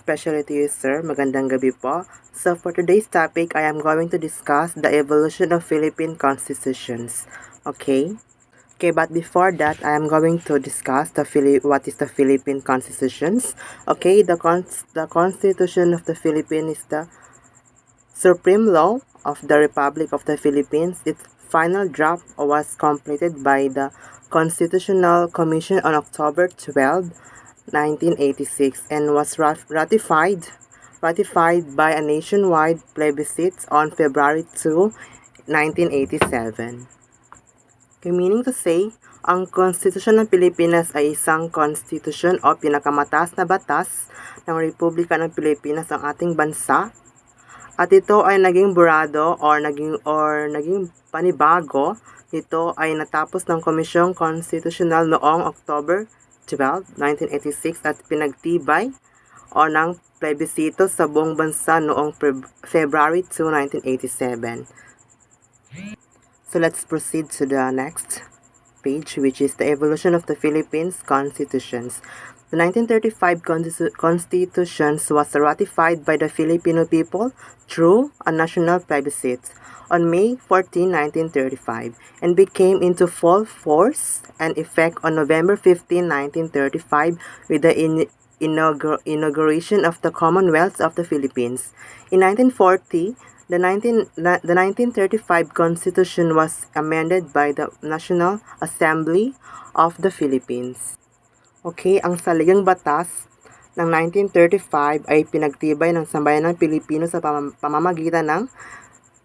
especially to you, sir. Magandang gabi po. So for today's topic, I am going to discuss the evolution of Philippine constitutions. Okay? Okay, but before that, I am going to discuss what is the Philippine constitutions. Okay, the Constitution of the Philippines is the supreme law of the Republic of the Philippines. Its final draft was completed by the Constitutional Commission on October 12, 1986 and was ratified by a nationwide plebiscite on February 2, 1987. Okay, meaning to say, ang Konstitusyon ng Pilipinas ay isang konstitusyon o pinakamataas na batas ng Republika ng Pilipinas ang ating bansa at ito ay naging burado or naging panibago. Ito ay natapos ng Komisyong Konstitusyonal noong October 12, 1986 at pinagtibay o ng plebisito sa buong bansa noong February 2, 1987. So let's proceed to the next page, which is the evolution of the Philippines constitutions. The 1935 Constitution was ratified by the Filipino people through a national plebiscite on May 14, 1935 and became into full force and effect on November 15, 1935 with the inauguration of the Commonwealth of the Philippines. In 1940, the 1935 Constitution was amended by the National Assembly of the Philippines. Okay, ang saligang batas ng 1935 ay pinagtibay ng sambayan ng Pilipino sa pamamagitan ng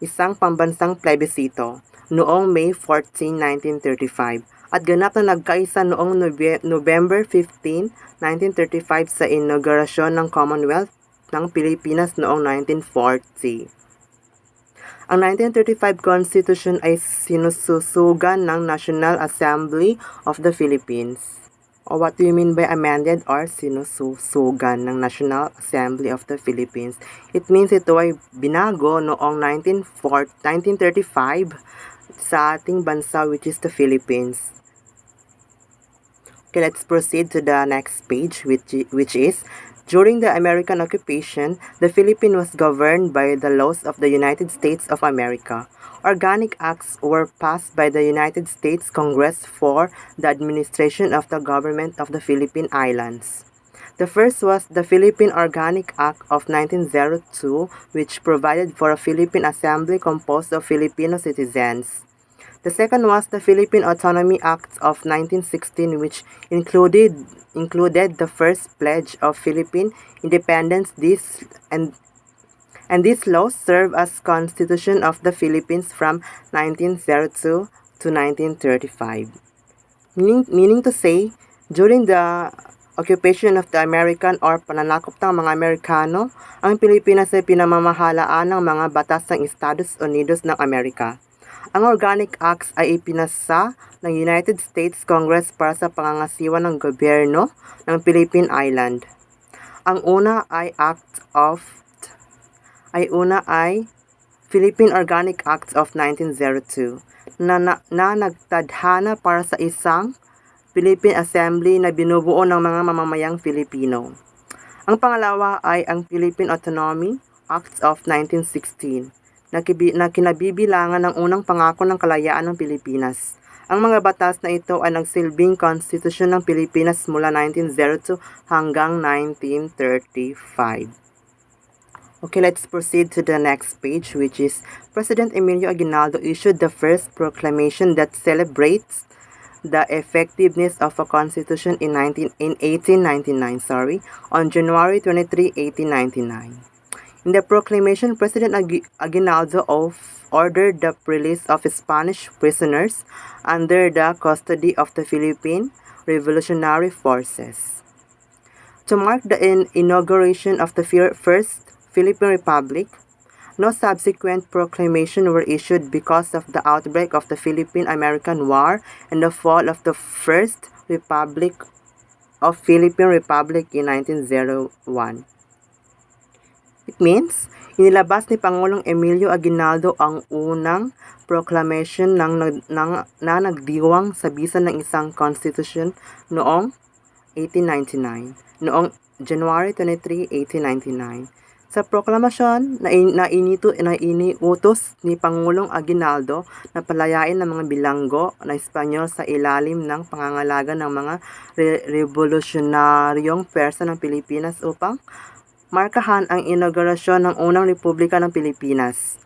isang pambansang plebisito noong May 14, 1935 at ganap na nagkaisa noong November 15, 1935 sa inaugurasyon ng Commonwealth ng Pilipinas noong 1940. Ang 1935 Constitution ay sinususugan ng National Assembly of the Philippines. O what do you mean by amended or sinususugan ng National Assembly of the Philippines? It means ito ay binago noong 1935 sa ating bansa, which is the Philippines. Okay, let's proceed to the next page, which is during the American occupation, the Philippines was governed by the laws of the United States of America. Organic acts were passed by the United States Congress for the administration of the government of the Philippine Islands. The first was the Philippine Organic Act of 1902, which provided for a Philippine Assembly composed of Filipino citizens. The second was the Philippine Autonomy Act of 1916, which included the first pledge of Philippine independence. These laws served as Constitution of the Philippines from 1902 to 1935. Meaning to say, during the occupation of the American or pananakop ng mga Amerikano, ang Pilipinas ay pinamamahalaan ng mga batas ng Estados Unidos ng Amerika. Ang Organic Acts ay ipinasa ng United States Congress para sa pangangasiwa ng gobyerno ng Philippine Island. Ang una ay Philippine Organic Act of 1902 na nagtadhana para sa isang Philippine Assembly na binubuo ng mga mamamayang Filipino. Ang pangalawa ay ang Philippine Autonomy Act of 1916 na kinabibilangan ng unang pangako ng kalayaan ng Pilipinas. Ang mga batas na ito ay nagsilbing konstitusyon ng Pilipinas mula 1902 hanggang 1935. Okay, let's proceed to the next page, which is President Emilio Aguinaldo issued the first proclamation that celebrates the effectiveness of a constitution in 1899, on January 23, 1899. In the proclamation, President Aguinaldo ordered the release of Spanish prisoners under the custody of the Philippine Revolutionary Forces. To mark the inauguration of the First Philippine Republic, no subsequent proclamation were issued because of the outbreak of the Philippine-American War and the fall of the First Philippine Republic in 1901. It means, inilabas ni Pangulong Emilio Aguinaldo ang unang proclamation na nagdiwang sa bisa ng isang constitution noong 1899, noong January 23, 1899. Sa proklamasyon na iniutos ni Pangulong Aguinaldo na palayain ng mga bilanggo na Espanyol sa ilalim ng pangangalaga ng mga revolusyonaryong Persa ng Pilipinas upang markahan ang inaugurasyon ng unang Republika ng Pilipinas.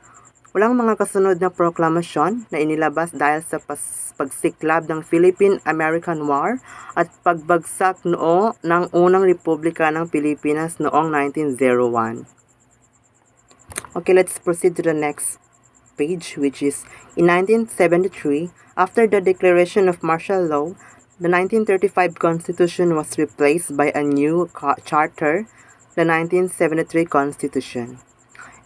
Walang mga kasunod na proklamasyon na inilabas dahil sa pagsiklab ng Philippine-American War at pagbagsak ng unang Republika ng Pilipinas noong 1901. Okay, let's proceed to the next page, which is in 1973, after the declaration of martial law, the 1935 Constitution was replaced by a new charter, the 1973 Constitution.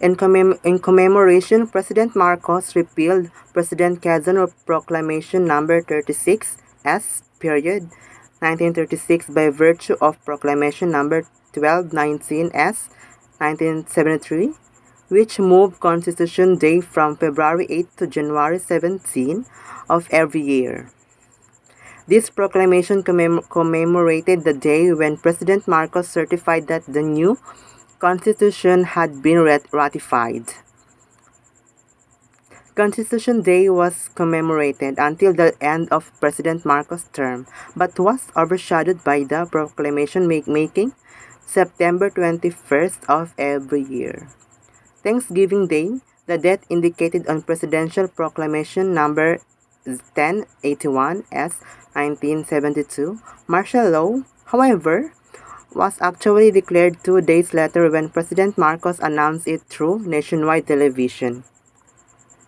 In commemoration, President Marcos repealed President Quezon Proclamation Number 36 S. 1936 by virtue of Proclamation Number 1219 S. 1973, which moved Constitution Day from February 8 to January 17 of every year. This proclamation commemorated the day when President Marcos certified that the new Constitution had been ratified. Constitution Day was commemorated until the end of President Marcos' term, but was overshadowed by the proclamation making September 21st of every year. Thanksgiving Day, the date indicated on Presidential Proclamation Number 1081 S. 1972, martial law, however, was actually declared 2 days later when President Marcos announced it through nationwide television.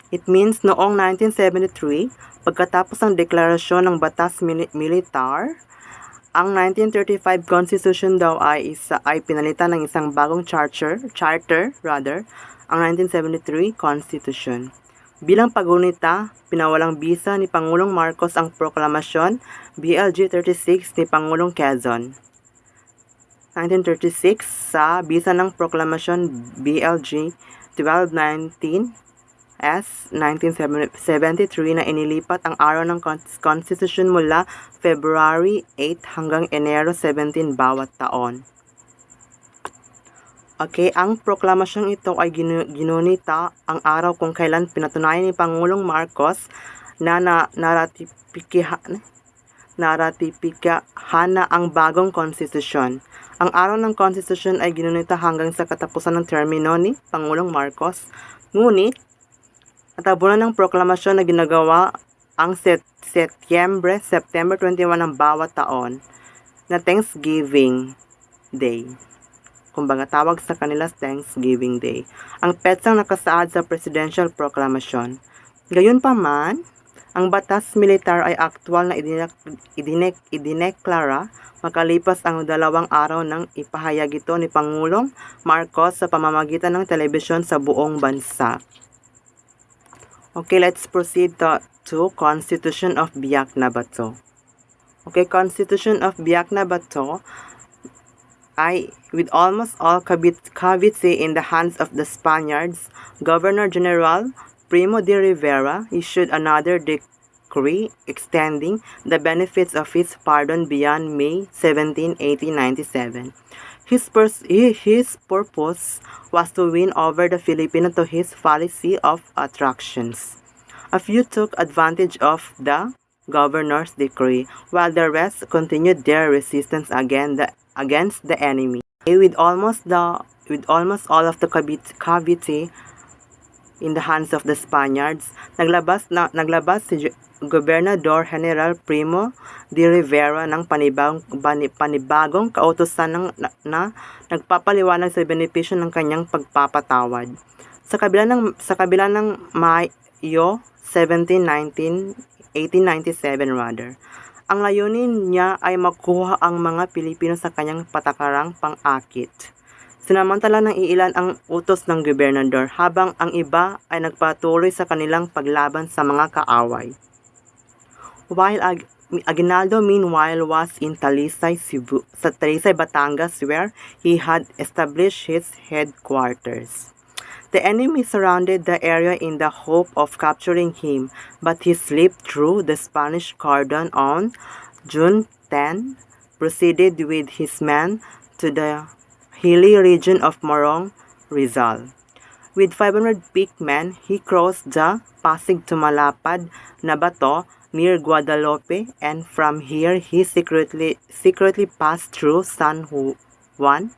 It means noong 1973, pagkatapos ng deklarasyon ng batas militar, ang 1935 Constitution daw ay pinalitan ng isang bagong charter, ang 1973 Constitution. Bilang pagunita, pinawalang bisa ni Pangulong Marcos ang proklamasyon BLG 36 ni Pangulong Quezon. 1936 sa bisa ng proklamasyon BLG 1219 S. 1973 na inilipat ang araw ng Constitution mula February 8 hanggang Enero 17 bawat taon. Okay, ang proklamasyong ito ay ginunita ang araw kung kailan pinatunayan ni Pangulong Marcos na naratipikahan na ang bagong konstitusyon. Ang araw ng konstitusyon ay ginunita hanggang sa katapusan ng termino ni Pangulong Marcos. Ngunit, natabunan ng proklamasyon na ginagawa ang September 21 ng bawat taon na Thanksgiving Day. Kumbaga tawag sa kanila Thanksgiving Day. Ang petsang nakasaad sa Presidential Proclamation. Gayunpaman, ang batas militar ay aktwal na idineklara makalipas ang 2 araw nang ipahayag ito ni Pangulong Marcos sa pamamagitan ng telebisyon sa buong bansa. Okay, let's proceed to Constitution of Biak na Bato. Okay, Constitution of Biak na Bato ay with almost all Cavite in the hands of the Spaniards, Governor General Primo de Rivera issued another decree extending the benefits of his pardon beyond May 17, 1897. His purpose was to win over the Filipino to his policy of attractions. A few took advantage of the governor's decree, while the rest continued their resistance against the enemy. With almost all of the Cavite in the hands of the Spaniards, naglabas si Gobernador General Primo de Rivera ng panibagong kautusan na nagpapaliwanag sa benepisyo ng kanyang pagpapatawad. Sa kabila ng Mayo 17, 1897 ang layunin niya ay makuha ang mga Pilipino sa kanyang patakarang pang-akit. Sinamantala ng iilan ang utos ng gobernador habang ang iba ay nagpatuloy sa kanilang paglaban sa mga kaaway. While Aguinaldo meanwhile was in Talisay, Batangas, where he had established his headquarters. The enemy surrounded the area in the hope of capturing him, but he slipped through the Spanish cordon on June 10, proceeded with his men to the hilly region of Morong, Rizal. With 500 picked men, he crossed the Pasig to Malapad na Bato near Guadalupe, and from here he secretly passed through San Juan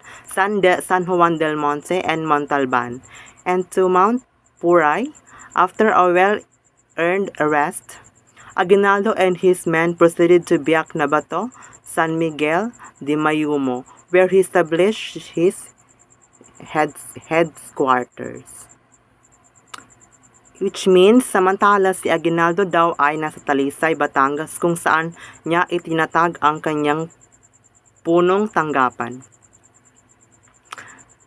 del Monte and Montalban, and to Mount Puray. After a well-earned rest, Aguinaldo and his men proceeded to Biak na Bato, San Miguel de Mayumo, where he established his headquarters. Which means, samantala si Aguinaldo daw ay nasa Talisay, Batangas, kung saan niya itinatag ang kanyang punong tanggapan.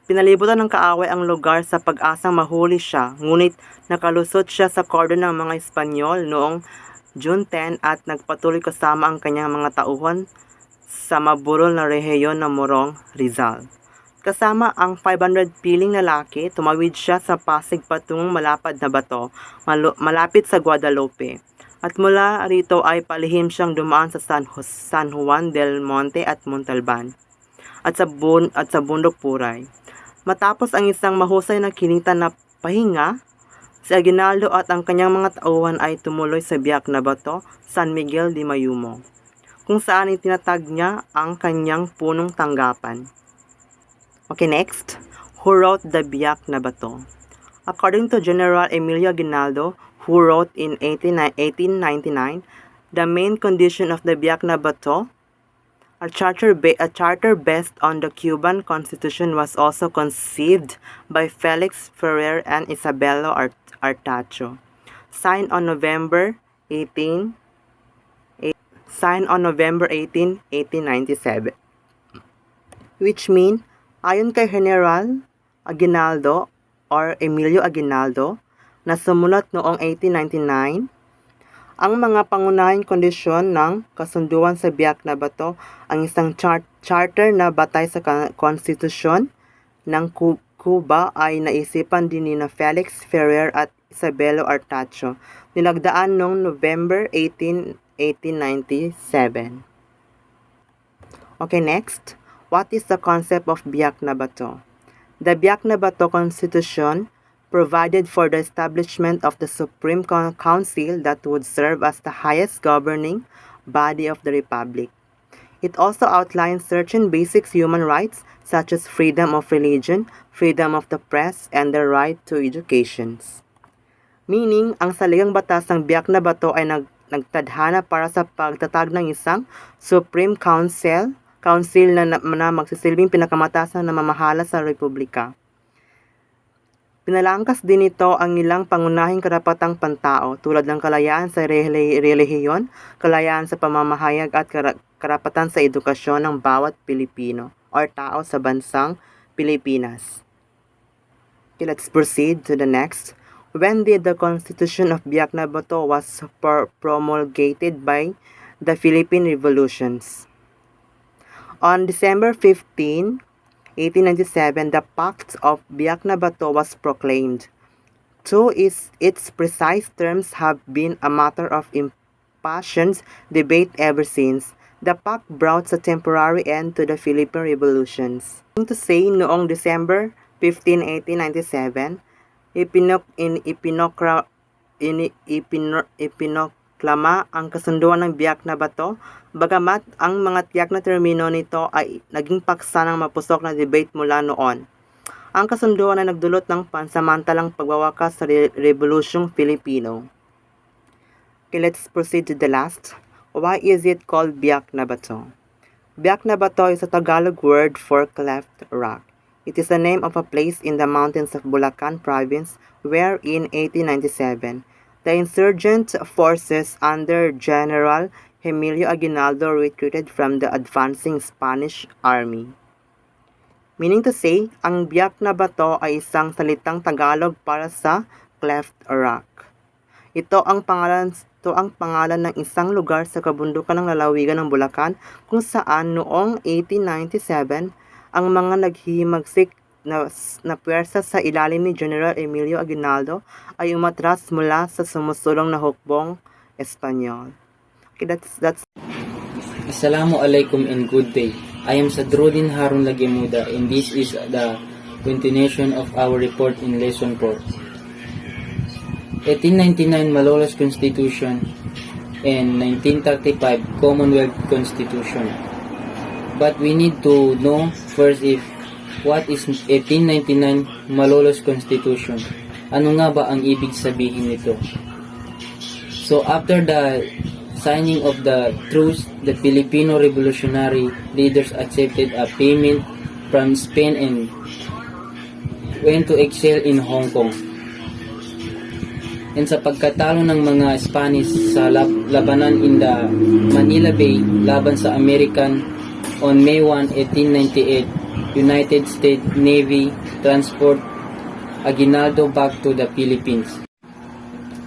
Pinalibutan ng kaaway ang lugar sa pag-asang mahuli siya, ngunit nakalusot siya sa kordon ng mga Espanyol noong June 10 at nagpatuloy kasama ang kanyang mga tauhan sa maburol na rehiyon ng Morong, Rizal. Kasama ang 500 piling lalaki, tumawid siya sa Pasig patungong Malapad na Bato, malapit sa Guadalupe. At mula rito ay palihim siyang dumaan sa San Juan del Monte at Montalban at sa Bundok Puray. Matapos ang isang mahusay na kinita na pahinga, si Aguinaldo at ang kanyang mga tauhan ay tumuloy sa Biak na Bato, San Miguel de Mayumo, kung saan itinatag niya ang kanyang punong tanggapan. Okay, next. Who wrote the Biak na Bato? According to General Emilio Aguinaldo, who wrote in 1899, the main condition of the Biak na Bato, a charter based on the Cuban Constitution, was also conceived by Felix Ferrer and Isabelo Artacho. Signed on November 18, 1897. Which mean, ayon kay General Aguinaldo or Emilio Aguinaldo na sumulat noong 1899, ang mga pangunahing kondisyon ng kasunduan sa Biak na Bato ang isang charter na batay sa konstitusyon ng Cuba ay naisipan din ni Felix Ferrer at Isabelo Artacho, nilagdaan noong November 18, 1897. Okay, next. What is the concept of Biak na Bato? The Biak na Bato Constitution provided for the establishment of the Supreme Council that would serve as the highest governing body of the Republic. It also outlines certain basic human rights such as freedom of religion, freedom of the press, and the right to education. Meaning, ang saligang batas ng Biak na Bato ay nagtadhana para sa pagtatag ng isang Supreme Council na magsisilbing pinakamataas na namamahala sa Republika. Pinalangkas din ito ang ilang pangunahing karapatang pantao tulad ng kalayaan sa relihiyon, kalayaan sa pamamahayag at karapatan sa edukasyon ng bawat Pilipino or tao sa bansang Pilipinas. Okay, let's proceed to the next. When did the Constitution of Biak na Bato was promulgated by the Philippine Revolutions? On December 15, 1897, the Pact of Biak na Bato was proclaimed. Though its precise terms have been a matter of impassioned debate ever since, the pact brought a temporary end to the Philippine Revolutions. To say, noong December 15, 1897, ipinoklama ang kasunduan ng Biak na Bato, bagamat ang mga tiyak na termino nito ay naging paksa ng mapusok na debate mula noon. Ang kasunduan ay nagdulot ng pansamantalang pagwawakas sa Rebolusyong Filipino. Okay, let's proceed to the last. Why is it called Biak na Bato? Biak na Bato is a Tagalog word for cleft rock. It is the name of a place in the mountains of Bulacan Province where in 1897, the insurgent forces under General Emilio Aguinaldo retreated from the advancing Spanish army. Meaning to say, ang Biak na Bato ay isang salitang Tagalog para sa cleft rock. Ito ang pangalan ng isang lugar sa kabundukan ng lalawigan ng Bulacan kung saan noong 1897, ang mga naghihimagsik na puwersa sa ilalim ni General Emilio Aguinaldo ay umatras mula sa sumusulong na hukbong Espanyol. Okay, that's Assalamu alaikum and good day. I am Sadruddin Harun Lagimuda and this is the continuation of our report in Lesson 4. 1899 Malolos Constitution and 1935 Commonwealth Constitution. But we need to know first what is 1899 Malolos Constitution? Ano nga ba ang ibig sabihin nito? So after the signing of the truce, the Filipino revolutionary leaders accepted a payment from Spain and went to exile in Hong Kong. And sa pagkatalo ng mga Spanish sa labanan in the Manila Bay laban sa American on May 1, 1898, United States Navy transport Aguinaldo back to the Philippines.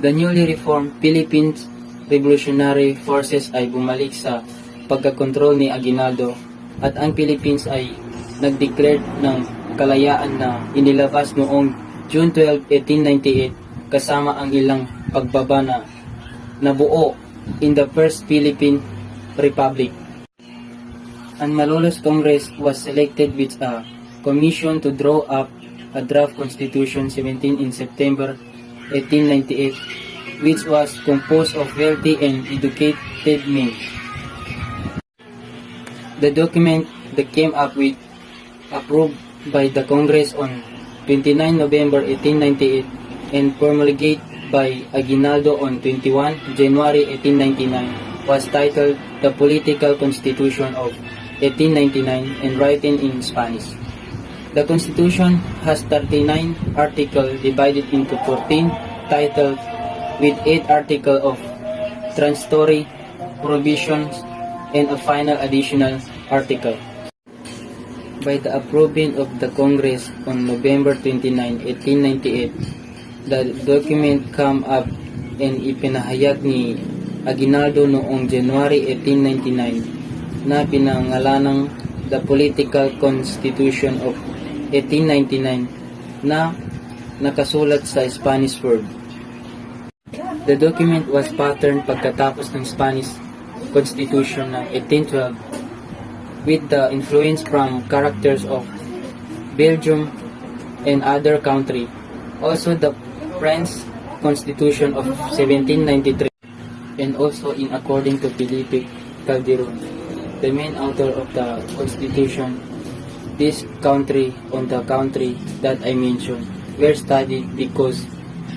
The newly reformed Philippines Revolutionary Forces ay bumalik sa pagkakontrol ni Aguinaldo at ang Philippines ay nag-declare ng kalayaan na inilabas noong June 12, 1898 kasama ang ilang pagbaba na nabuo in the First Philippine Republic. Ang Malolos Congress was selected with a commission to draw up a draft constitution 17 in September 1898 which was composed of wealthy and educated men. The document that came up with approved by the Congress on 29 November 1898 and promulgated by Aguinaldo on 21 January 1899 was titled The Political Constitution of 1899 and written in Spanish. The Constitution has 39 articles divided into 14 titles with 8 articles of transitory provisions and a final additional article. By the approval of the Congress on November 29, 1898, the document came up and ipinahayag ni Aguinaldo noong January 1899 na pinangalanang The Political Constitution of 1899 na nakasulat sa Spanish word. The document was patterned pagkatapos ng Spanish Constitution ng 1812 with the influence from characters of Belgium and other countries. Also the French Constitution of 1793 and also in according to Felipe Calderon, the main author of the Constitution. This country on the country that I mentioned were studied because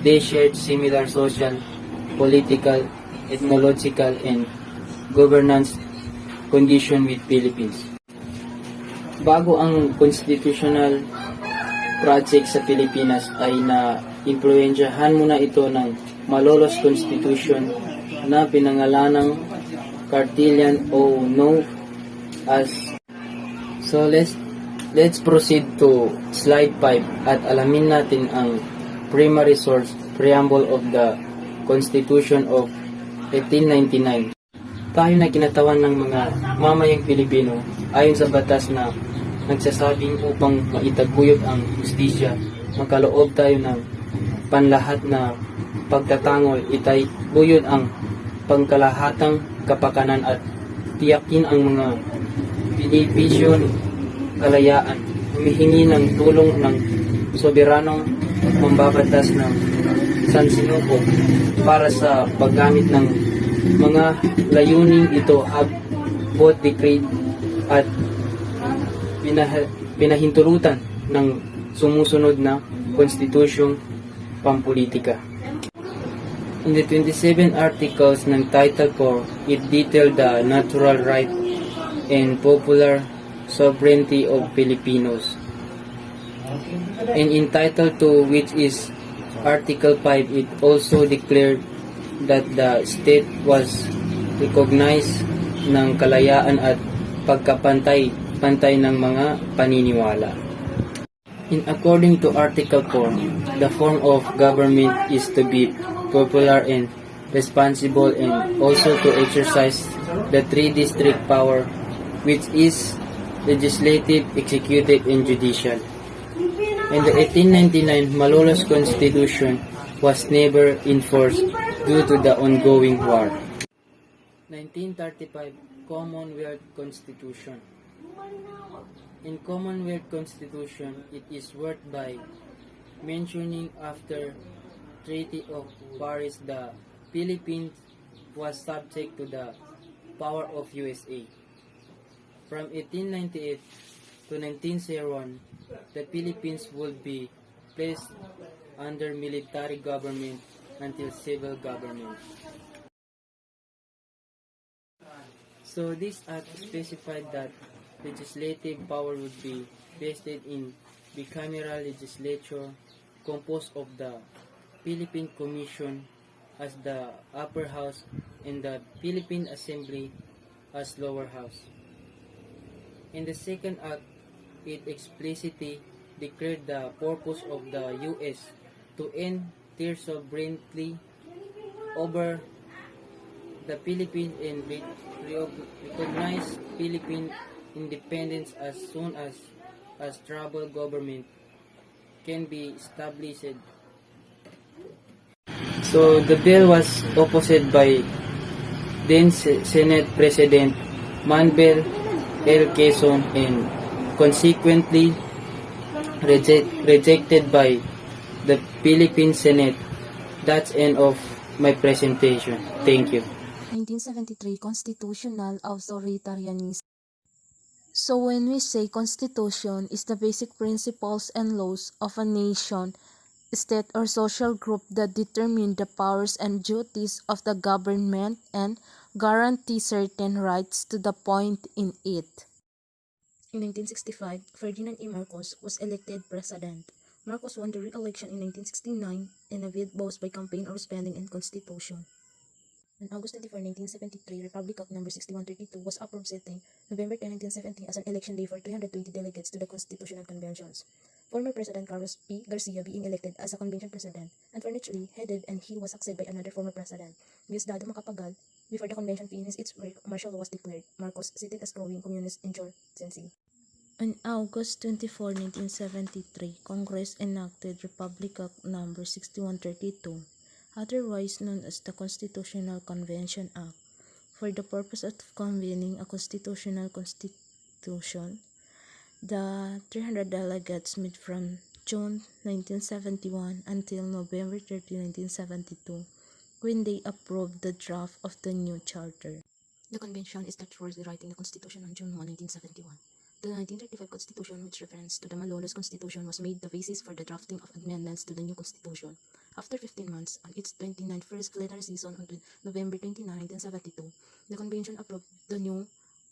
they shared similar social, political, ethnological, and governance condition with Philippines. Bago ang constitutional project sa Pilipinas ay na-impluensyahan muna ito ng Malolos Constitution na pinangalanang Cartelian o known as. So let's proceed to slide 5 at alamin natin ang primary source preamble of the Constitution of 1899. Tayo na kinatawan ng mga mamayang Pilipino ayon sa batas na nagsasabing upang maitaguyod ang justisya, makaloob tayo ng panlahat na pagtatangol, itaguyod ang pangkalahatang kapakanan at tiyakin ang mga benepisyo, kalayaan, humihingi ng tulong ng soberanong mambabatas ng sansinuko para sa paggamit ng mga layuning ito both decreed at pinahintulutan ng sumusunod na konstitusyong pampolitika. In the 27 articles ng Title 4, it detailed the natural right and popular sovereignty of Filipinos. And in Title 2, which is Article 5, it also declared that the state was recognized ng kalayaan at pagkapantay-pantay ng mga paniniwala. In according to Article 4, the form of government is to be popular and responsible and also to exercise the three district power which is legislative, executive, and judicial. And the 1899 Malolos Constitution was never enforced due to the ongoing war. 1935 Commonwealth Constitution. In Commonwealth Constitution, it is worth by mentioning after Treaty of Paris, the Philippines was subject to the power of USA. From 1898 to 1901, the Philippines would be placed under military government until civil government. So this act specified that legislative power would be vested in bicameral legislature composed of the Philippine Commission as the upper house and the Philippine Assembly as lower house. In the second act, it explicitly declared the purpose of the U.S. to end their sovereignty over the Philippines and recognize Philippine independence as soon as tribal government can be established. So the bill was opposed by then Senate President Manuel L. Quezon and consequently rejected by the Philippine Senate. That's end of my presentation. Thank you. 1973 Constitutional Authoritarianism. So when we say constitution is the basic principles and laws of a nation, state or social group that determine the powers and duties of the government and guarantee certain rights to the point in it. In 1965, Ferdinand E. Marcos was elected president. Marcos won the re-election in 1969 in a bid both by campaign or spending and constitution. On August 24, 1973, Republic Act No. 6132 was approved, setting November 10, 1970 as an election day for 320 delegates to the Constitutional Conventions. Former President Carlos P. Garcia being elected as a convention president, unfortunately headed and he was succeeded by another former president. Diosdado Macapagal. Before the convention finished its work, martial law was declared. Marcos cited as growing communist insurgency. On August 24, 1973, Congress enacted Republic Act No. 6132. Otherwise known as the Constitutional Convention Act, for the purpose of convening a constitutional constitution. The 300 delegates met from June 1971 until November 30, 1972, when they approved the draft of the new charter. The convention started rewriting the Constitution on June 1, 1971. The 1935 Constitution, which reference to the Malolos Constitution, was made the basis for the drafting of amendments to the new Constitution. After 15 months, on its 29th first plenary session on November 29, 1972, the convention approved the new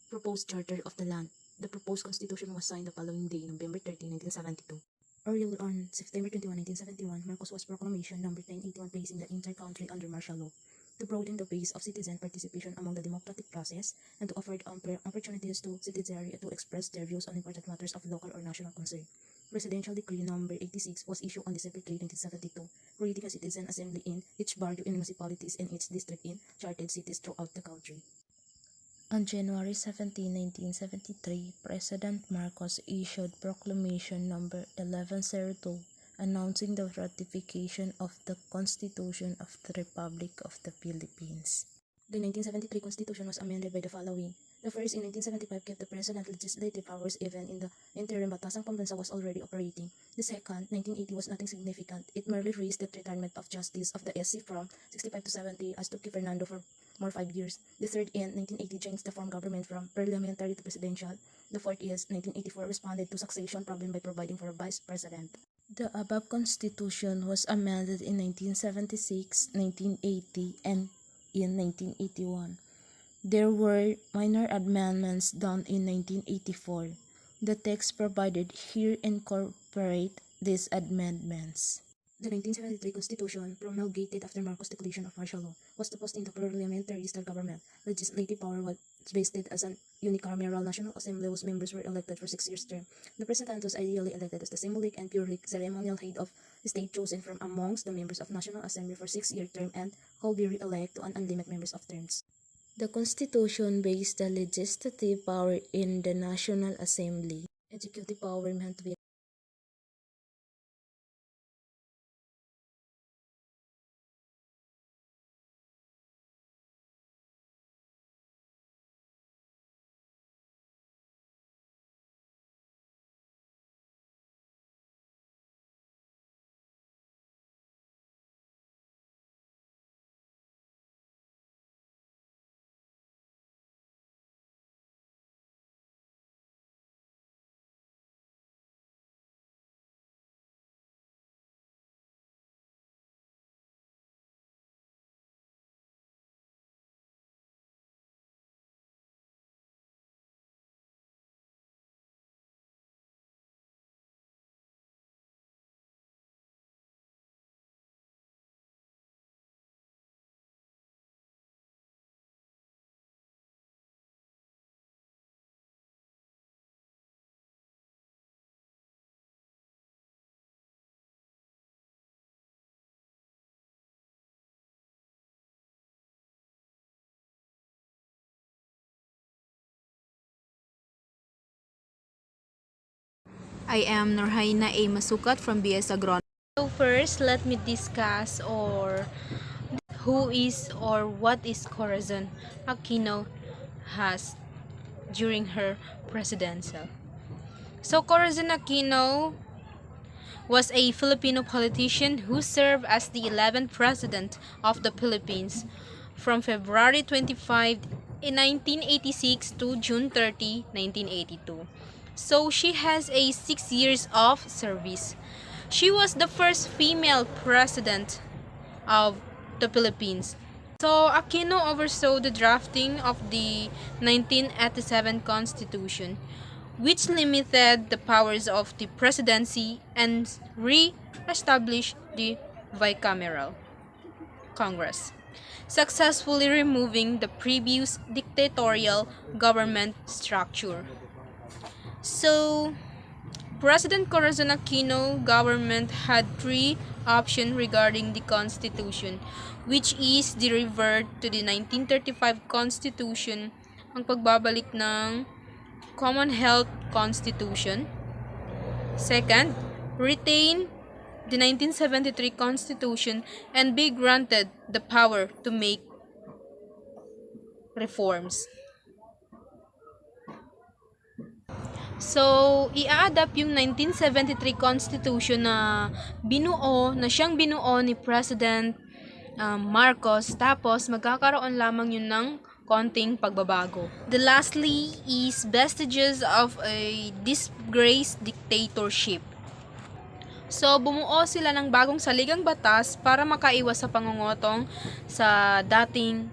proposed charter of the land. The proposed constitution was signed the following day, November 30, 1972. Earlier on September 21, 1971, Marcos was Proclamation No. 1081 placing the entire country under martial law, to broaden the base of citizen participation among the democratic process and to offer opportunities to citizenry to express their views on important matters of local or national concern. Presidential Decree No. 86 was issued on December 3, 1972, creating a citizen assembly in each barrio in municipalities and each district in chartered cities throughout the country. On January 17, 1973, President Marcos issued Proclamation No. 1102, announcing the ratification of the Constitution of the Republic of the Philippines. The 1973 Constitution was amended by the following. The first, in 1975, gave the President legislative powers even in the interim Batasang Pambansa was already operating. The second, 1980, was nothing significant. It merely raised the retirement of justice of the SC from 65 to 70 as took Fernando for more 5 years. The third, in 1980, changed the form government from parliamentary to presidential. The fourth is 1984 responded to succession problem by providing for a vice president. The above constitution was amended in 1976, 1980, and in 1981. There were minor amendments done in 1984. The text provided here incorporate these amendments. The 1973 Constitution, promulgated after Marcos' declaration of martial law, was to post in the parliamentary style government. Legislative power was vested as an unicameral National Assembly whose members were elected for 6 years term. The President was ideally elected as the symbolic and purely ceremonial head of state chosen from amongst the members of National Assembly for 6-year term and could be re-elected to an unlimited members of terms. The Constitution based the legislative power in the National Assembly. Executive power meant to be I am Norhaina A. Masukat from BS Agronomy. So first, let me discuss who is or what is Corazon Aquino has during her presidential. So Corazon Aquino was a Filipino politician who served as the 11th president of the Philippines from February 25 in 1986 to June 30, 1982. So she has a 6 years of service. She was the first female president of the Philippines. So Aquino oversaw the drafting of the 1987 Constitution, which limited the powers of the presidency and re-established the bicameral Congress, successfully removing the previous dictatorial government structure. So, President Corazon Aquino government had three options regarding the Constitution, which is the revert to the 1935 Constitution, ang pagbabalik ng Commonwealth Constitution. Second, retain the 1973 Constitution and be granted the power to make reforms. So, i-adapt yung 1973 Constitution na siyang binuo ni President Marcos, tapos magkakaroon lamang yun ng konting pagbabago. The lastly is vestiges of a disgraced dictatorship. So, bumuo sila ng bagong saligang batas para makaiwas sa pangungutong sa dating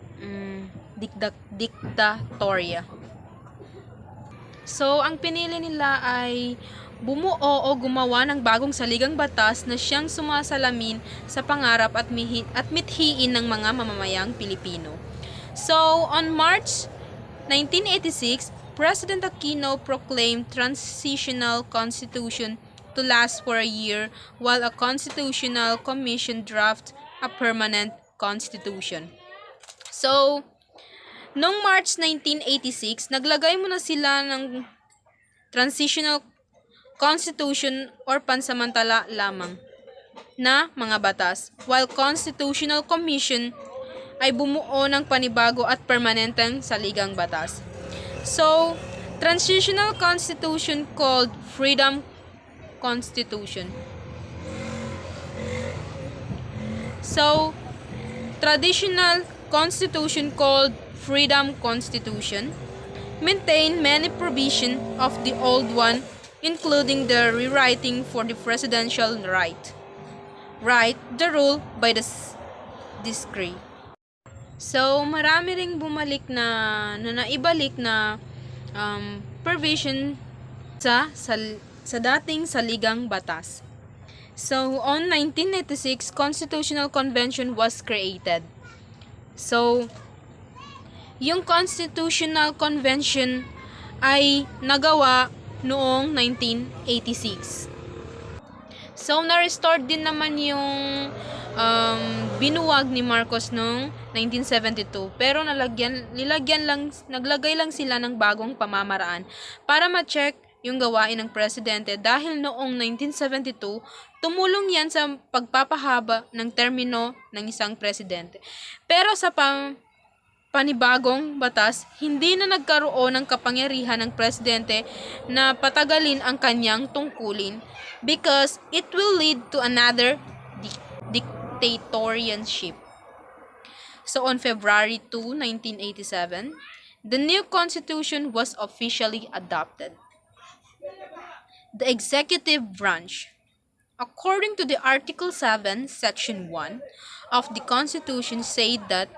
diktatorya. So, ang pinili nila ay bumuo o gumawa ng bagong saligang batas na siyang sumasalamin sa pangarap at mithiin ng mga mamamayang Pilipino. So, on March 1986, President Aquino proclaimed transitional constitution to last for a year while a constitutional commission drafted a permanent constitution. So, noong March 1986, naglagay muna sila ng transitional constitution or pansamantala lamang na mga batas, while Constitutional Commission ay bumuo ng panibago at permanenteng saligang batas. So, transitional constitution called Freedom Constitution. So, traditional constitution called Freedom Constitution maintain many provisions of the old one, including the rewriting for the presidential right, the rule by the decree. So, marami ring bumalik na naibalik na provision sa dating saligang batas. So, on 1996, Constitutional Convention was created. So, yung Constitutional Convention ay nagawa noong 1986. So, na-restore din naman yung binuwag ni Marcos noong 1972. Pero naglagay lang sila ng bagong pamamaraan para ma-check yung gawain ng presidente dahil noong 1972, tumulong yan sa pagpapahaba ng termino ng isang presidente. Pero sa panibagong batas, hindi na nagkaroon ng kapangyarihan ng presidente na patagalin ang kanyang tungkulin because it will lead to another dictatorship. So on February 2, 1987, the new constitution was officially adopted. The executive branch. According to the Article 7, Section 1 of the Constitution said that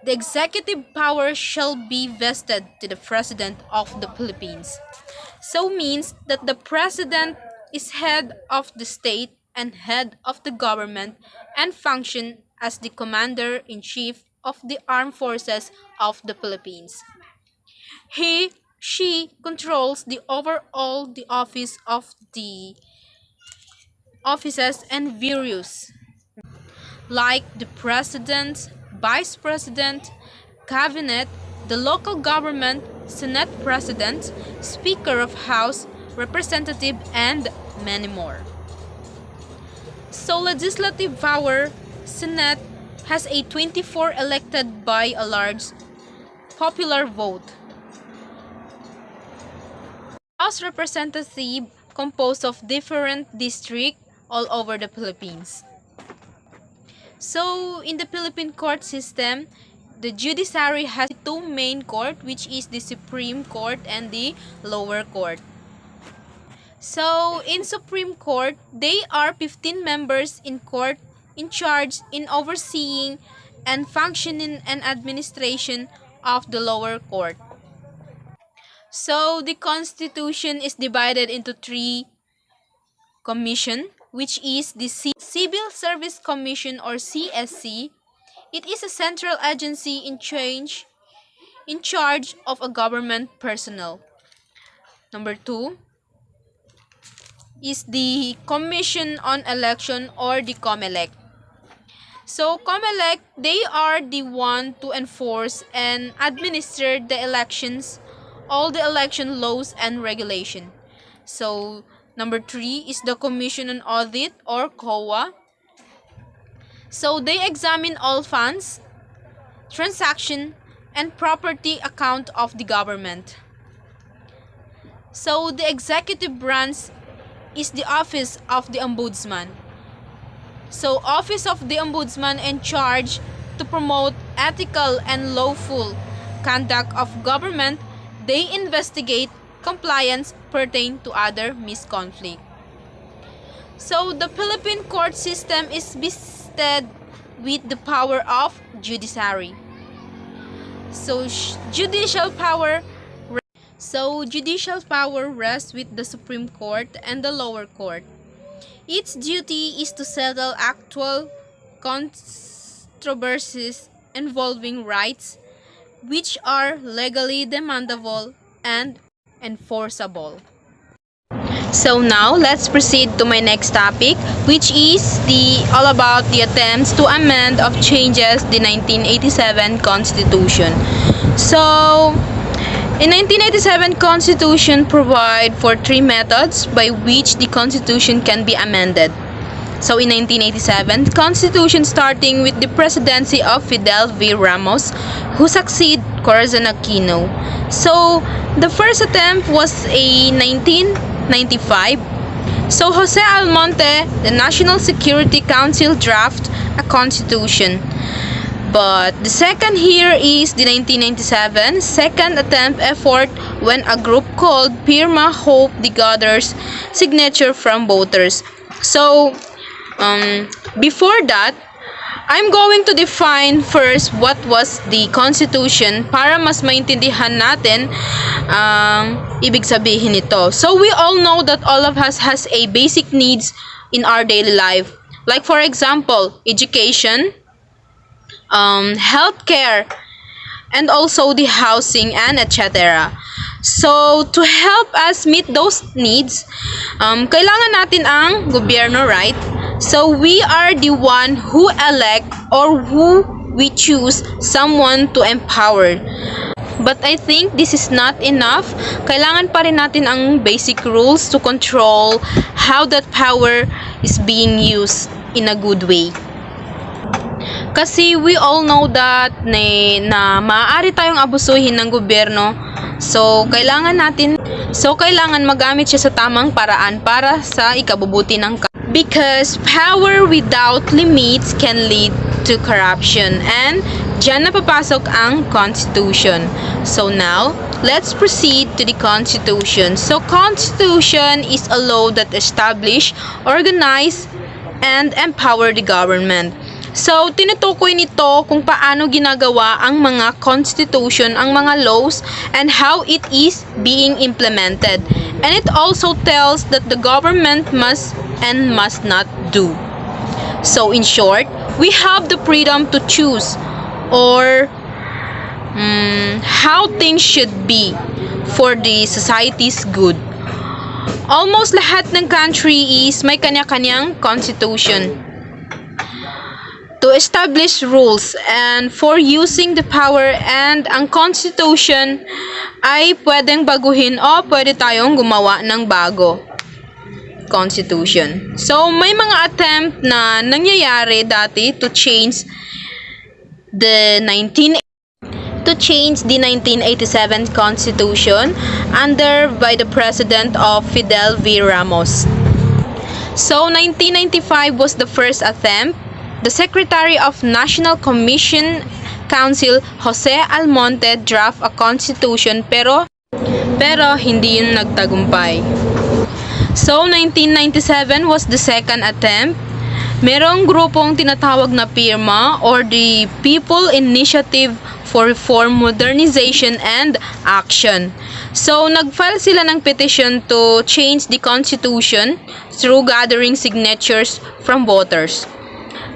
the executive power shall be vested to the President of the Philippines. So means that the President is head of the state and head of the government and function as the Commander-in-Chief of the Armed Forces of the Philippines. She controls the overall the office of the offices and various like the President, Vice President, Cabinet, the local government, Senate President, Speaker of House, representative, and many more. So legislative power, Senate has a 24 elected by a large popular vote. House representative composed of different districts all over the Philippines. So in the Philippine court system, the judiciary has two main court, which is the Supreme Court and the lower court. So in Supreme Court, they are 15 members in court in charge in overseeing and functioning and administration of the lower court. So the Constitution is divided into three commission, which is the Civil Service Commission or CSC. It is a central agency in charge of a government personnel. Number 2 is the Commission on Election or the COMELEC. So COMELEC, they are the one to enforce and administer the elections, all the election laws and regulation. So number 3 is the Commission on Audit or COA. So they examine all funds, transaction, and property account of the government. So the executive branch is the office of the ombudsman. So office of the ombudsman in charge to promote ethical and lawful conduct of government. They investigate compliance pertain to other misconflict. So the Philippine court system is vested with the power of judiciary. So judicial power rests with the Supreme Court and the lower court. Its duty is to settle actual controversies involving rights which are legally demandable and enforceable. So now let's proceed to my next topic, which is all about the attempts to amend of changes the 1987 Constitution. So in 1987 Constitution provide for three methods by which the Constitution can be amended. So in 1987, Constitution starting with the presidency of Fidel V. Ramos, who succeeded Corazon Aquino. So the first attempt was in 1995. So Jose Almonte, the National Security Council draft a constitution. But the second here is the 1997 second attempt effort when a group called Pirma Hope gathers signature from voters. So before that, I'm going to define first what was the Constitution para mas maintindihan natin ibig sabihin nito. So we all know that all of us has a basic needs in our daily life. Like for example, education, healthcare, and also the housing and etc. So to help us meet those needs, kailangan natin ang gobyerno, right? So we are the one who elect or who we choose someone to empower. But I think this is not enough. Kailangan pa rin natin ang basic rules to control how that power is being used in a good way. Kasi we all know that na maaari tayong abusuhin ng gobyerno. So kailangan magamit siya sa tamang paraan para sa ikabubuti ng because power without limits can lead to corruption, and diyan napapasok ang Constitution. So now, let's proceed to the Constitution. So Constitution is a law that establish, organize, and empower the government. So, tinutukoy nito kung paano ginagawa ang mga constitution, ang mga laws, and how it is being implemented. And it also tells that the government must and must not do. So, in short, we have the freedom to choose or how things should be for the society's good. Almost lahat ng country is may kanya-kanyang constitution. to establish rules and for using the power, and ang Constitution ay pwedeng baguhin o pwede tayong gumawa ng bago Constitution. So, may mga attempt na nangyayari dati to change the 1987 Constitution by the President of Fidel V. Ramos. So, 1995 was the first attempt. The Secretary of National Commission Council, Jose Almonte, draft a constitution pero hindi yun nagtagumpay. So, 1997 was the second attempt. Merong grupong tinatawag na PIRMA or the People Initiative for Reform, Modernization, and Action. So, nag-file sila ng petition to change the Constitution through gathering signatures from voters.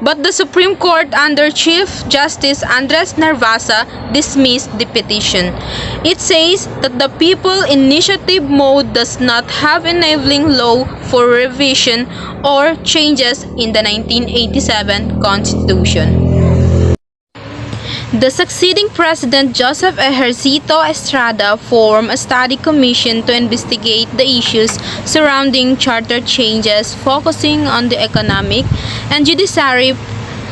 But the Supreme Court under Chief Justice Andres Narvasa dismissed the petition. It says that the People Initiative mode does not have enabling law for revision or changes in the 1987 Constitution. The succeeding President Joseph Ejercito Estrada formed a study commission to investigate the issues surrounding charter changes, focusing on the economic and judiciary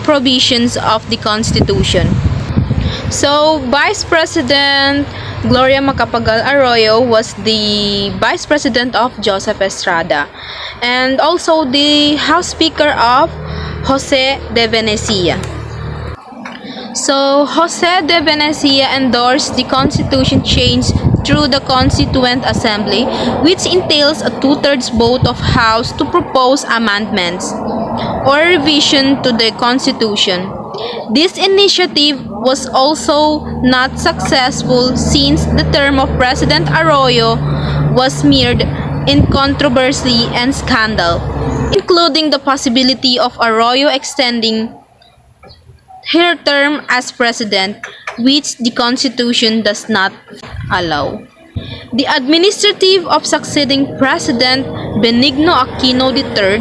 provisions of the Constitution. So, Vice President Gloria Macapagal Arroyo was the Vice President of Joseph Estrada, and also the House Speaker of Jose de Venecia. So, Jose de Venecia endorsed the constitution change through the Constituent Assembly, which entails a two-thirds vote of House to propose amendments or revision to the Constitution. This initiative was also not successful since the term of President Arroyo was mired in controversy and scandal, including the possibility of Arroyo extending her term as president, which the Constitution does not allow. The administrative of succeeding President Benigno Aquino III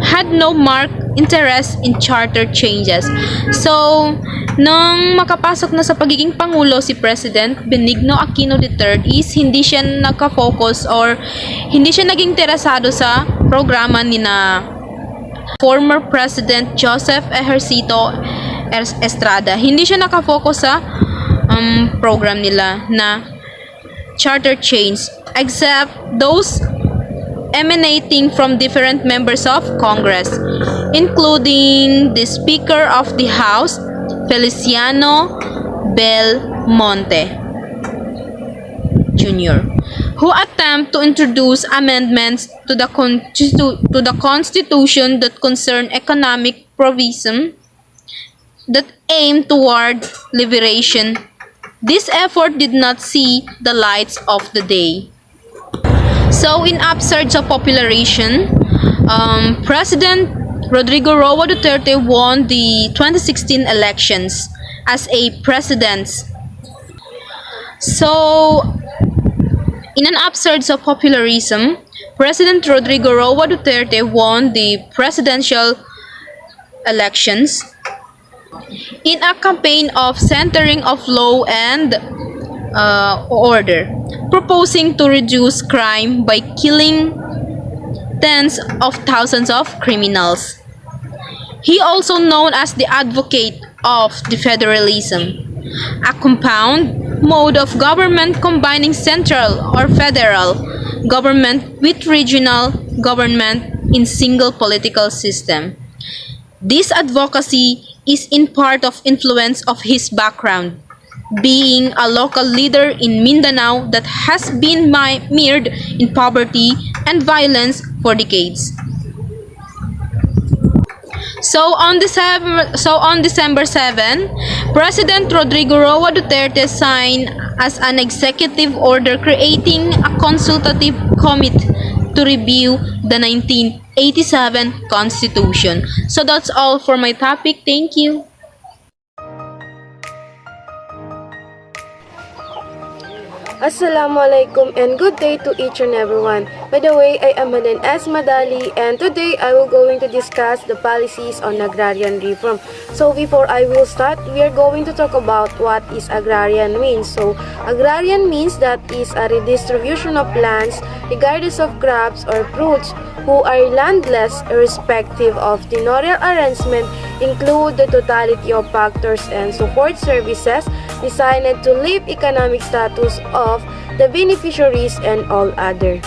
had no marked interest in charter changes. So, nang makapasok na sa pagiging Pangulo si President Benigno Aquino III is hindi siya nakafocus or hindi siya naging interesado sa programa ni na former President Joseph Ejercito Estrada. Hindi siya nakafocus sa program nila na charter change, except those emanating from different members of Congress, including the Speaker of the House, Feliciano Belmonte Jr., who attempt to introduce amendments to the Constitution that concern economic provision that aim toward liberation. This effort did not see the lights of the day. So, in upsurge of population, President Rodrigo Roa Duterte won the 2016 elections as a president. So, in an upsurge of popularism, President Rodrigo Roa Duterte won the presidential elections in a campaign of centering of law and order, proposing to reduce crime by killing tens of thousands of criminals. He also known as the advocate of the federalism, a compound mode of government combining central or federal government with regional government in single political system. This advocacy is in part of influence of his background, being a local leader in Mindanao that has been mired in poverty and violence for decades. So on December 7, President Rodrigo Roa Duterte signed as an executive order creating a consultative committee to review the 1987 Constitution. So that's all for my topic. Thank you. Assalamualaikum and good day to each and everyone. By the way, I am Madan S. Madali and today I will going to discuss the policies on agrarian reform. So before I will start, we are going to talk about what is agrarian means. So agrarian means that is a redistribution of lands regardless of crops or fruits who are landless irrespective of tenorial arrangement include the totality of factors and support services designed to lift economic status of the beneficiaries and all other.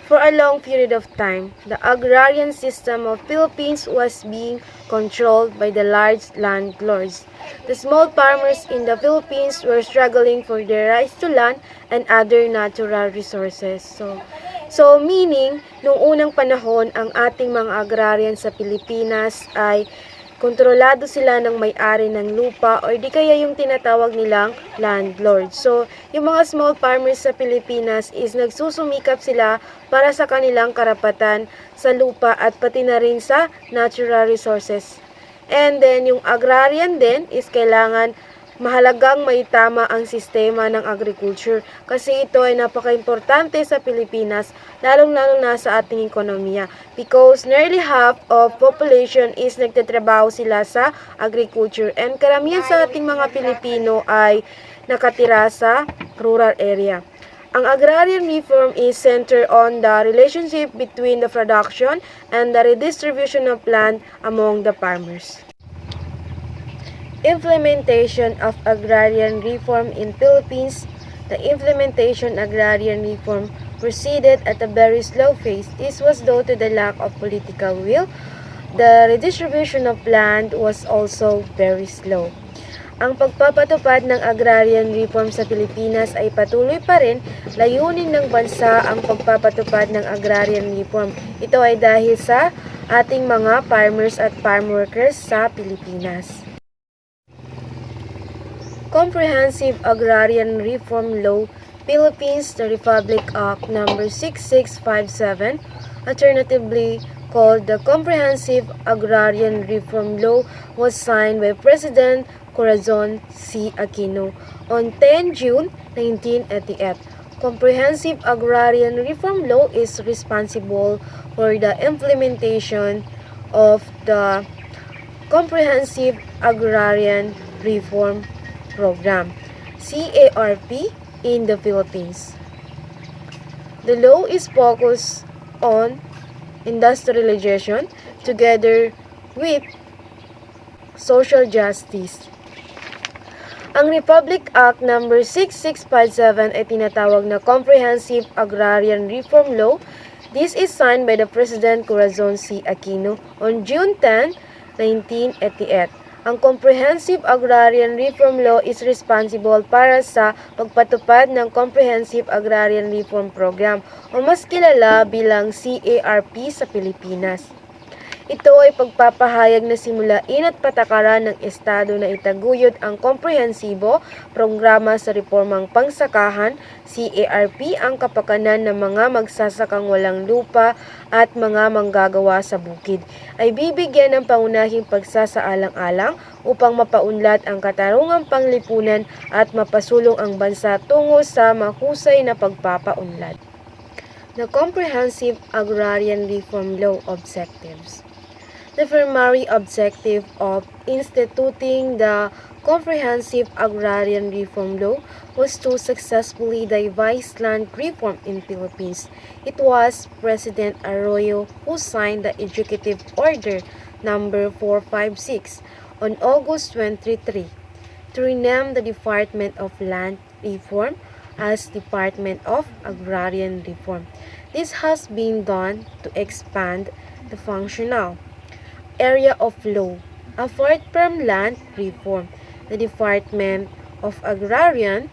For a long period of time, the agrarian system of Philippines was being controlled by the large landlords. The small farmers in the Philippines were struggling for their rights to land and other natural resources. So meaning, noong unang panahon, ang ating mga agrarian sa Pilipinas ay kontrolado sila ng may-ari ng lupa or di kaya yung tinatawag nilang landlord. So, yung mga small farmers sa Pilipinas is nagsusumikap sila para sa kanilang karapatan sa lupa at pati na rin sa natural resources. And then, yung agrarian din is kailangan mahalagang maitama ang sistema ng agriculture kasi ito ay napaka-importante sa Pilipinas lalong-lalo na sa ating ekonomiya because nearly half of population is nagtatrabaho sila sa agriculture and karamihan sa ating mga Pilipino ay nakatira sa rural area. Ang agrarian reform is centered on the relationship between the production and the redistribution of land among the farmers. Implementation of agrarian reform in Philippines. The implementation agrarian reform proceeded at a very slow pace. This was due to the lack of political will. The redistribution of land was also very slow. Ang pagpapatupad ng agrarian reform sa Pilipinas ay patuloy pa rin. Layunin ng bansa ang pagpapatupad ng agrarian reform. Ito ay dahil sa ating mga farmers at farm workers sa Pilipinas. Comprehensive Agrarian Reform Law, Philippines, the Republic Act No. 6657, alternatively called the Comprehensive Agrarian Reform Law, was signed by President Corazon C. Aquino on 10 June 1988. Comprehensive Agrarian Reform Law is responsible for the implementation of the Comprehensive Agrarian Reform Program, CARP, in the Philippines. The law is focused on industrialization together with social justice. Ang Republic Act No. 6657 ay tinatawag na Comprehensive Agrarian Reform Law. This is signed by the President Corazon C. Aquino on June 10, 1988. Ang Comprehensive Agrarian Reform Law is responsible para sa pagpatupad ng Comprehensive Agrarian Reform Program o mas kilala bilang CARP sa Pilipinas. Ito ay pagpapahayag na simulain at patakaran ng Estado na itaguyod ang komprehensibo programa sa reformang pangsakahan, CARP, ang kapakanan ng mga magsasakang walang lupa at mga manggagawa sa bukid, ay bibigyan ng pangunahing pagsasaalang-alang upang mapaunlad ang katarungang panglipunan at mapasulong ang bansa tungo sa mahusay na pagpapaunlad. The Comprehensive Agrarian Reform Law Objectives. The primary objective of instituting the Comprehensive Agrarian Reform Law was to successfully devise land reform in Philippines. It was President Arroyo who signed the Executive Order No. 456 on August 23 to rename the Department of Land Reform as Department of Agrarian Reform. This has been done to expand the functional area of law. Apart from land reform, the Department of Agrarian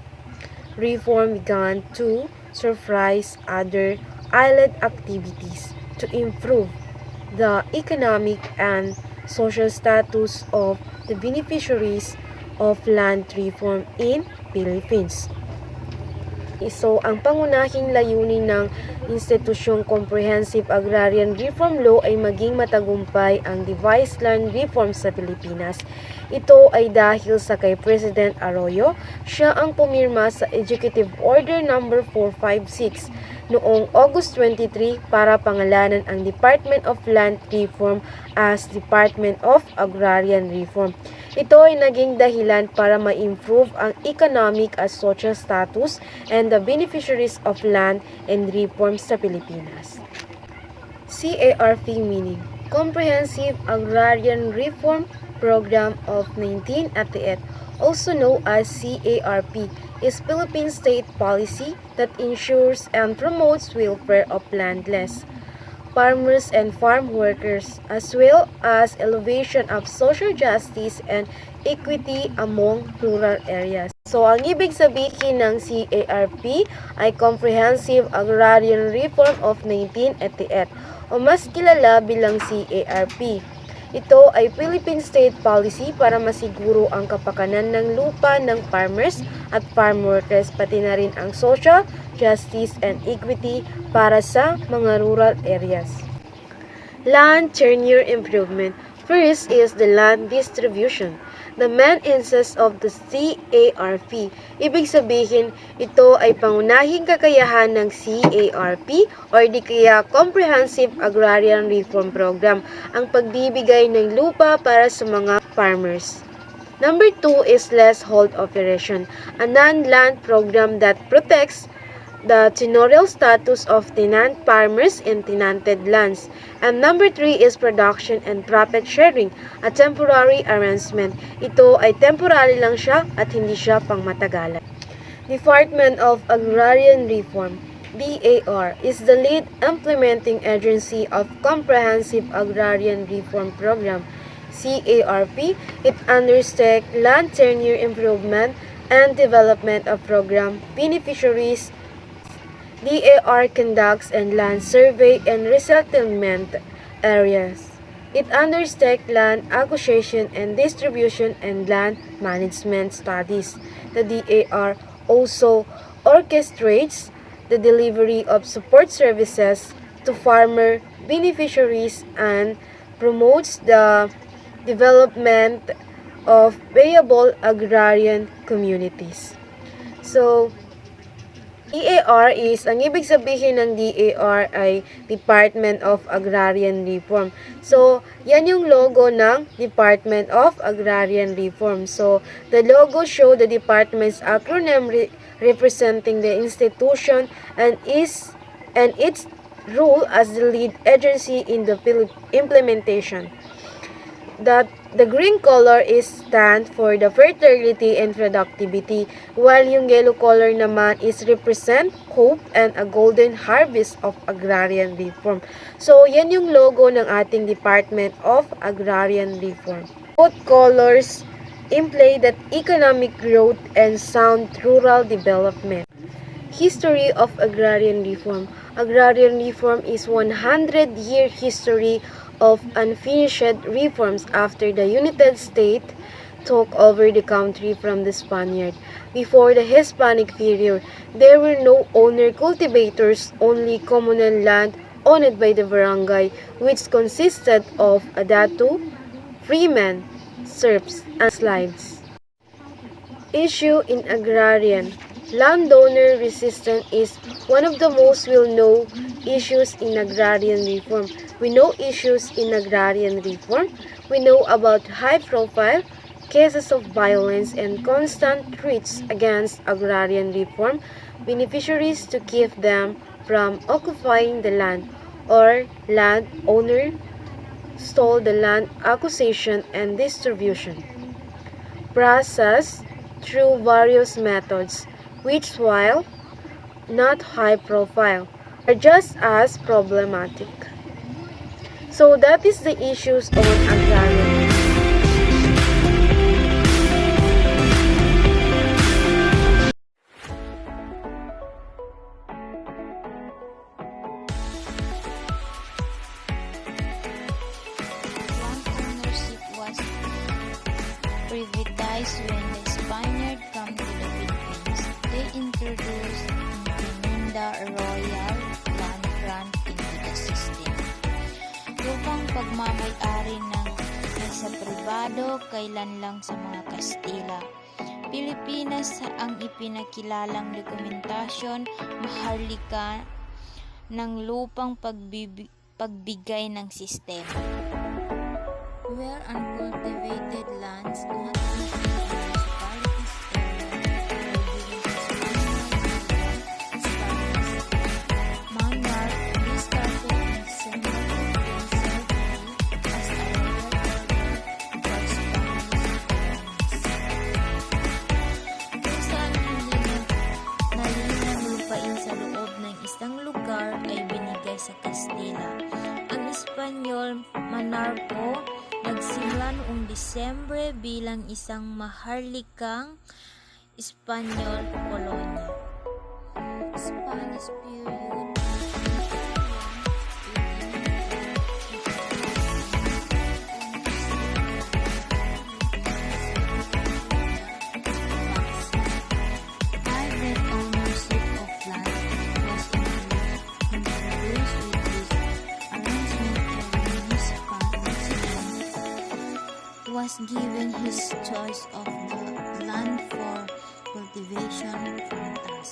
Reform began to supervise other allied activities to improve the economic and social status of the beneficiaries of land reform in Philippines. So, ang pangunahing layunin ng institusyong Comprehensive Agrarian Reform Law ay maging matagumpay ang devised land reform sa Pilipinas. Ito ay dahil sa kay President Arroyo, siya ang pumirma sa Executive Order No. 456 noong August 23 para pangalanan ang Department of Land Reform as Department of Agrarian Reform. Ito ay naging dahilan para ma-improve ang economic at social status and the beneficiaries of land and reforms sa Pilipinas. CARP meaning Comprehensive Agrarian Reform Program of 1988, also known as CARP, is Philippine state policy that ensures and promotes welfare of landless farmers and farm workers, as well as elevation of social justice and equity among rural areas. So, ang ibig sabihin ng CARP ay Comprehensive Agrarian Reform of 1988 o mas kilala bilang CARP. Ito ay Philippine state policy para masiguro ang kapakanan ng lupa ng farmers at farm workers, pati na rin ang social justice and equity para sa mga rural areas. Land tenure improvement. First is the land distribution. The main essence of the CARP. Ibig sabihin, ito ay pangunahing kakayahan ng CARP or di kaya Comprehensive Agrarian Reform Program, ang pagbibigay ng lupa para sa mga farmers. Number 2 is leasehold operation, a non-land program that protects the tenurial status of tenant farmers in tenanted lands. And number 3 is production and profit sharing, a temporary arrangement. Ito ay temporary lang siya at hindi siya pangmatagalan. Department of Agrarian Reform, DAR, is the lead implementing agency of Comprehensive Agrarian Reform Program, CARP. It undertakes land tenure improvement and development of program beneficiaries. DAR conducts and land survey and resettlement areas. It undertakes land acquisition and distribution and land management studies. The DAR also orchestrates the delivery of support services to farmer beneficiaries and promotes the development of viable agrarian communities. So, DAR is, ang ibig sabihin ng DAR ay Department of Agrarian Reform. So, yan yung logo ng Department of Agrarian Reform. So, the logo show the department's acronym representing the institution and its role as the lead agency in the implementation. That the green color is stand for the fertility and productivity, while yung yellow color naman is represent hope and a golden harvest of agrarian reform. So, yan yung logo ng ating Department of Agrarian Reform. Both colors imply that economic growth and sound rural development. History of Agrarian Reform. Agrarian Reform is 100-year history of unfinished reforms after the United States took over the country from the Spaniard. Before the Hispanic period, there were no owner cultivators, only communal land owned by the barangay, which consisted of a datu, freemen, serfs, and slaves. Issue in agrarian. Landowner resistance is one of the most well-known issues in agrarian reform. We know issues in agrarian reform. We know about high-profile cases of violence and constant threats against agrarian reform beneficiaries to keep them from occupying the land, or landowner stole the land acquisition and distribution process through various methods, which, while not high profile, are just as problematic. So that is the issues on agrarian. Land ownership was privatized when the Spaniards came to the Philippines. They introduced royal land grant into the system. Lupang pagmamay-ari ng nasa pribado kailan lang sa mga Kastila. Pilipinas ang ipinakilalang dokumentasyon maharlika ng lupang pagbigay ng sistema. Where uncultivated lands not ay binigay sa Kastila. Ang Espanyol Manarco nagsimula noong Disyembre bilang isang maharlikang Espanyol kolonya. Spanish period. Was given his choice of the land for cultivation from us.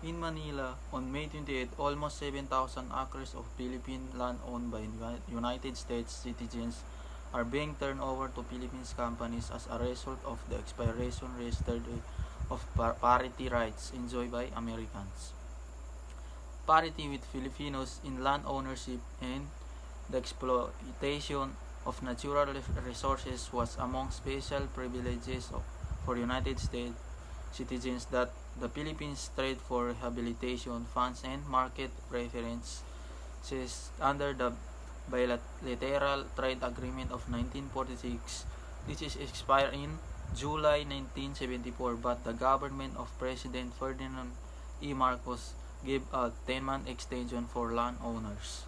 In Manila, on May 28, almost 7,000 acres of Philippine land owned by United States citizens are being turned over to Philippine companies as a result of the expiration yesterday of parity rights enjoyed by Americans. Parity with Filipinos in land ownership and the exploitation of natural resources was among special privileges for United States citizens that the Philippines trade for rehabilitation funds and market preferences under the bilateral trade agreement of 1946. This is expired in July 1974, but the government of President Ferdinand E. Marcos gave a 10-month extension for landowners.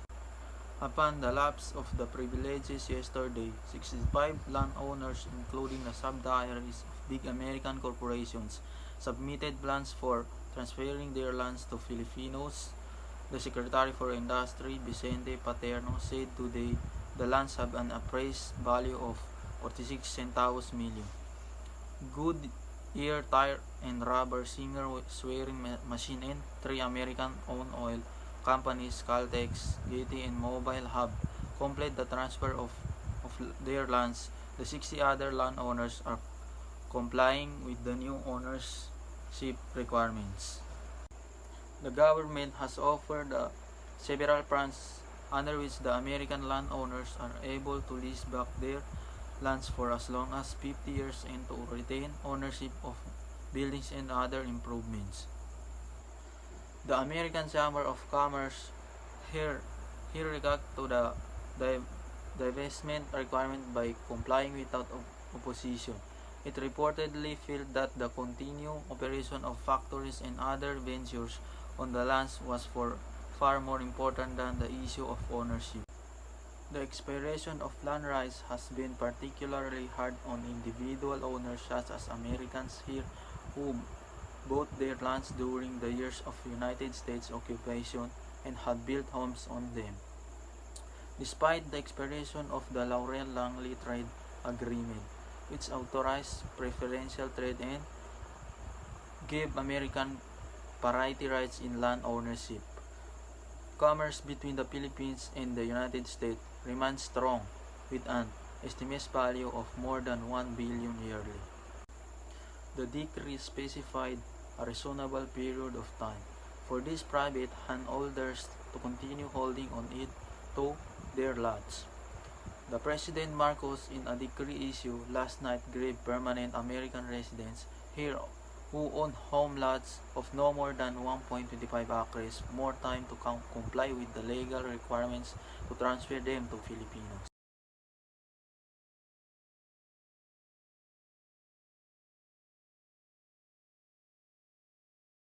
Upon the lapse of the privileges yesterday, 65 landowners, including the subsidiaries of big American corporations, submitted plans for transferring their lands to Filipinos. The Secretary for Industry, Vicente Paterno, said today the lands have an appraised value of 46 centavos million. Goodyear Tire and Rubber, Singer Sewing Machine, and 3 American-owned oil companies, Caltex, Getty, and Mobile, have completed the transfer of their lands. The 60 other landowners are complying with the new ownership requirements. The government has offered several plans under which the American landowners are able to lease back their lands for as long as 50 years and to retain ownership of buildings and other improvements. The American Chamber of Commerce here react to the divestment requirement by complying without opposition. It reportedly felt that the continued operation of factories and other ventures on the lands was far more important than the issue of ownership. The expiration of land rights has been particularly hard on individual owners such as Americans here who bought their lands during the years of United States occupation and had built homes on them. Despite the expiration of the Laurel-Langley Trade Agreement, which authorized preferential trade and gave American parity rights in land ownership, commerce between the Philippines and the United States remains strong, with an estimated value of more than 1 billion yearly. The decree specified a reasonable period of time for these private landholders to continue holding on to their lots. The President Marcos, in a decree issued last night, gave permanent American residents here who own home lots of no more than 1.25 acres more time to comply with the legal requirements to transfer them to Filipinos.